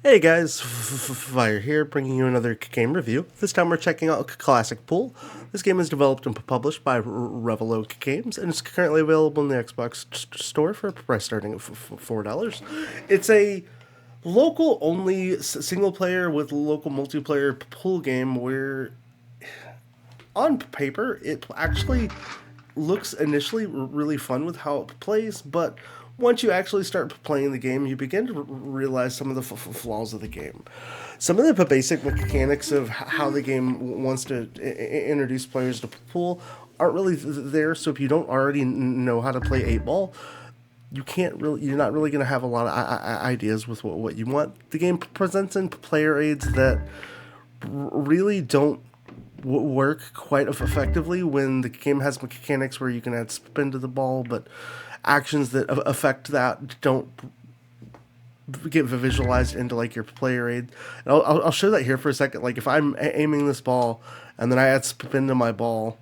Hey guys, Fire here, bringing you another game review. This time we're checking out Classic Pool. This game is developed and published by Revelo Games, and it's currently available in the Xbox store for a price starting at $4. It's a local only single player with local multiplayer pool game where, on paper, it actually looks initially really fun with how it plays, but once you actually start playing the game, you begin to realize some of the flaws of the game. Some of the basic mechanics of how the game wants to introduce players to pool aren't really there. So if you don't already know how to play 8 ball, you're not really going to have a lot of ideas with what you want. The game presents in player aids that really don't work quite effectively when the game has mechanics where you can add spin to the ball, but actions that affect that don't get visualized into like your player aid. And I'll show that here for a second. Like if I'm aiming this ball and then I add spin to my ball,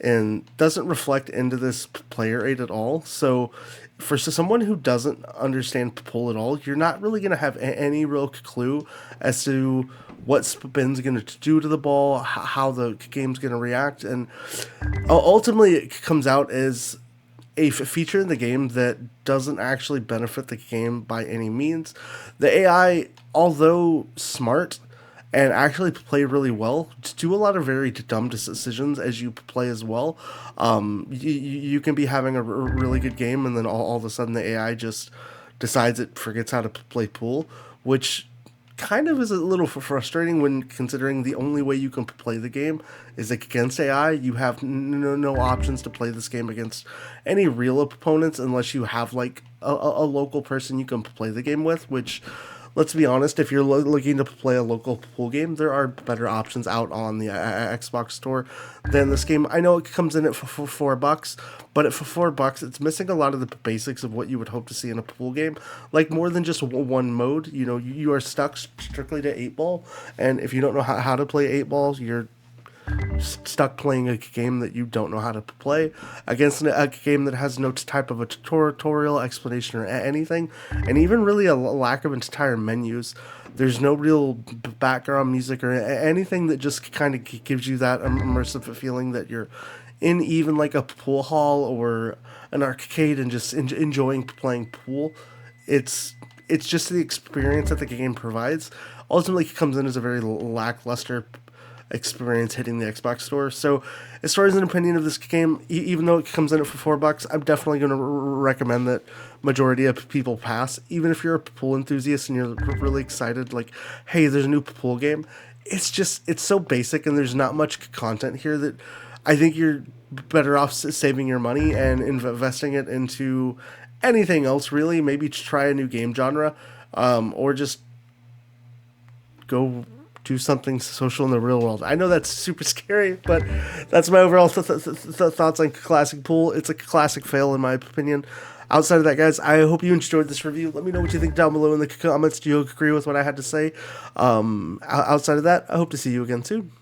and doesn't reflect into this player aid at all. So for someone who doesn't understand pull at all, you're not really going to have any real clue as to what spin's going to do to the ball, how the game's going to react, and ultimately it comes out as a feature in the game that doesn't actually benefit the game by any means. The AI, although smart and actually play really well, do a lot of very dumb decisions as you play as well. You can be having a really good game, and then all of a sudden the AI just decides it forgets how to play pool, which kind of is a little frustrating when considering the only way you can play the game is against AI. You have no options to play this game against any real opponents unless you have like a local person you can play the game with, which, let's be honest, if you're looking to play a local pool game, there are better options out on the Xbox store than this game. I know it comes in at $4, but at $4, it's missing a lot of the basics of what you would hope to see in a pool game. Like more than just one mode, you are stuck strictly to 8 ball, and if you don't know how to play 8 balls, you're stuck playing a game that you don't know how to play against a game that has no type of a tutorial explanation or anything, and even really a lack of entire menus. There's no real background music or anything that just kind of gives you that immersive feeling that you're in even like a pool hall or an arcade and just enjoying playing pool. It's just the experience that the game provides. Ultimately, it comes in as a very lackluster experience hitting the Xbox store. So, as far as an opinion of this game, even though it comes in at for $4, I'm definitely going to recommend that majority of people pass. Even if you're a pool enthusiast and you're really excited, like, hey, there's a new pool game. It's so basic, and there's not much content here that I think you're better off saving your money and investing it into anything else. Really, maybe try a new game genre, or just go do something social in the real world. I know that's super scary, but that's my overall thoughts on Classic Pool. It's a classic fail in my opinion. Outside of that, guys, I hope you enjoyed this review. Let me know what you think down below in the comments. Do you agree with what I had to say? Outside of that, I hope to see you again soon.